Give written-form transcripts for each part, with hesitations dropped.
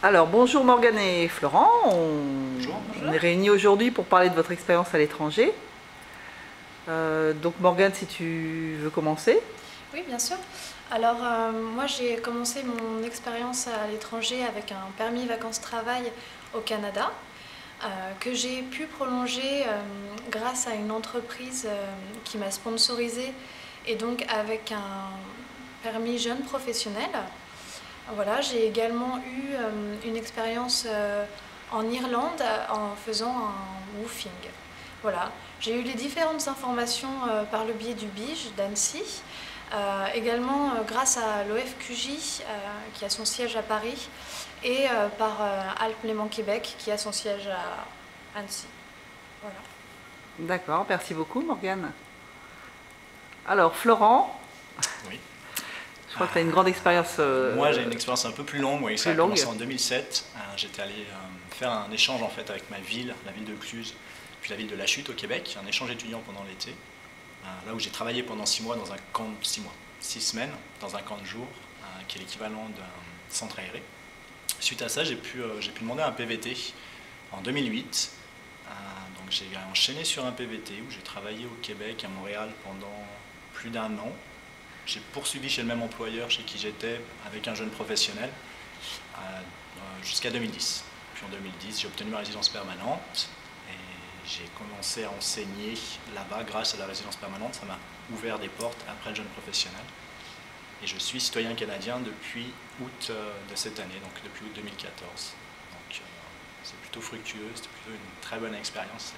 Alors, bonjour Morgane et Florent. Bonjour. On est réunis aujourd'hui pour parler de votre expérience à l'étranger. Donc Morgane, si tu veux commencer. Oui, bien sûr. Alors, moi, j'ai commencé mon expérience à l'étranger avec un permis vacances-travail au Canada, que j'ai pu prolonger grâce à une entreprise qui m'a sponsorisée et donc avec un permis jeune professionnel. Voilà, j'ai également eu une expérience en Irlande en faisant un woofing. Voilà, j'ai eu les différentes informations par le biais du BIJ d'Annecy, également grâce à l'OFQJ qui a son siège à Paris et par Alpes-Léman Québec qui a son siège à Annecy. Voilà. D'accord, merci beaucoup Morgane. Alors Florent, Oui. je crois que tu as une grande expérience. Moi, j'ai une expérience un peu plus longue. Oui, ça a plus longue. commencé en 2007. J'étais allé faire un échange en fait avec ma ville, la ville de Cluse, puis la ville de La Chute au Québec, un échange étudiant pendant l'été. Là où j'ai travaillé pendant 6 mois dans un camp de 6 mois, 6 semaines dans un camp de jour, qui est l'équivalent d'un centre aéré. Suite à ça, j'ai pu demander un PVT en 2008. Donc j'ai enchaîné sur un PVT où j'ai travaillé au Québec, à Montréal pendant plus d'1 an. J'ai poursuivi chez le même employeur chez qui j'étais avec un jeune professionnel jusqu'à 2010. Puis en 2010, j'ai obtenu ma résidence permanente et j'ai commencé à enseigner là-bas grâce à la résidence permanente. Ça m'a ouvert des portes après le jeune professionnel. Et je suis citoyen canadien depuis août de cette année, donc depuis août 2014. Donc c'est plutôt fructueux, c'était plutôt une très bonne expérience.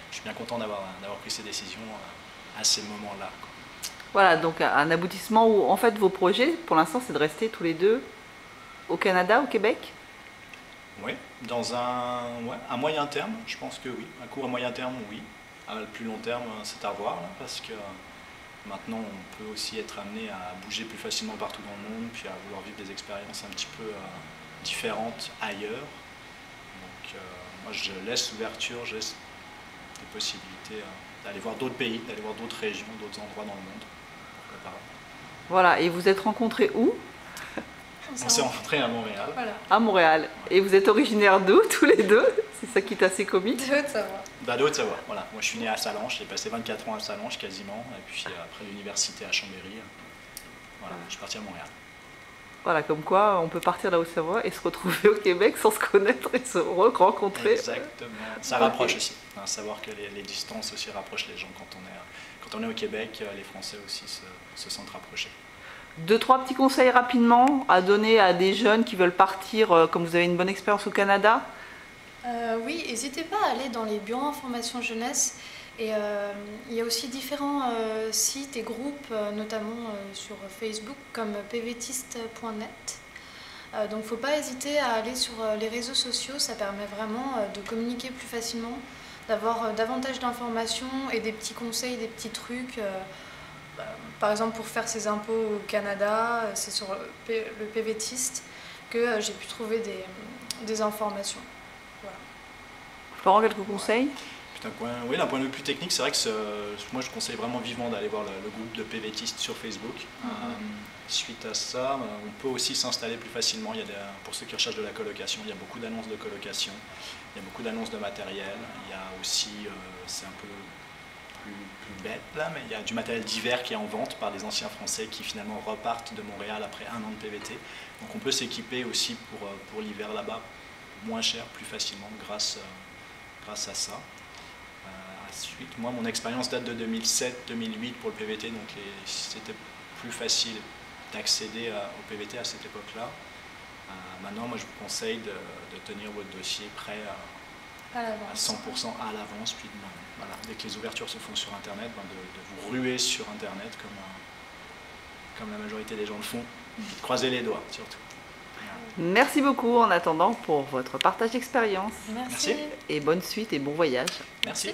Je suis bien content d'avoir pris ces décisions à ces moments-là. Voilà, donc un aboutissement où en fait vos projets, pour l'instant, c'est de rester tous les deux au Canada, au Québec. Oui, dans à moyen terme, je pense que oui. À court et moyen terme, oui. À plus long terme, c'est à voir, là, parce que maintenant, on peut aussi être amené à bouger plus facilement partout dans le monde, puis à vouloir vivre des expériences un petit peu différentes ailleurs. Donc, moi, je laisse l'ouverture, je laisse des possibilités d'aller voir d'autres pays, d'aller voir d'autres régions, d'autres endroits dans le monde. Pourquoi pas. Voilà, et vous êtes rencontrés où? On s'est rencontrés à Montréal. Voilà. À Montréal. Et vous êtes originaires d'où, tous les deux? C'est ça qui est assez comique. De Haute-Savoie. De Haute-Savoie, voilà. Moi, je suis né à Sallanches, j'ai passé 24 ans à Sallanches quasiment, et puis après l'université à Chambéry, voilà, je suis parti à Montréal. Voilà, comme quoi on peut partir de la Haute-Savoie et se retrouver au Québec sans se connaître et se rencontrer. Exactement. Ça rapproche aussi. Savoir que les distances aussi rapprochent les gens. Quand on est au Québec, les Français aussi se sentent rapprochés. 2-3 petits conseils rapidement à donner à des jeunes qui veulent partir, comme vous avez une bonne expérience au Canada. Oui, n'hésitez pas à aller dans les bureaux information jeunesse. Et il y a aussi différents sites et groupes, notamment sur Facebook, comme pvtiste.net. Donc il ne faut pas hésiter à aller sur les réseaux sociaux, ça permet vraiment de communiquer plus facilement, d'avoir davantage d'informations et des petits conseils, des petits trucs. Par exemple, pour faire ses impôts au Canada, c'est sur le PVTiste que j'ai pu trouver des informations. Voilà. Florent, quelques conseils? Oui, d'un point de vue plus technique, c'est vrai que moi je conseille vraiment vivement d'aller voir le groupe de PVTistes sur Facebook. Suite à ça, on peut aussi s'installer plus facilement. Pour ceux qui recherchent de la colocation, il y a beaucoup d'annonces de colocation, il y a beaucoup d'annonces de matériel. Il y a aussi, c'est un peu plus bête là, mais il y a du matériel divers qui est en vente par des anciens Français qui finalement repartent de Montréal après 1 an de PVT. Donc on peut s'équiper aussi pour l'hiver là-bas moins cher, plus facilement grâce à ça. Ensuite, moi, mon expérience date de 2007-2008 pour le PVT, donc c'était plus facile d'accéder au PVT à cette époque-là. Maintenant, moi, je vous conseille de tenir votre dossier prêt à 100% à l'avance, puis voilà, dès que les ouvertures se font sur Internet, de vous ruer sur Internet comme la majorité des gens le font, et de croiser les doigts surtout. Merci beaucoup en attendant pour votre partage d'expérience. Merci. Et bonne suite et bon voyage. Merci.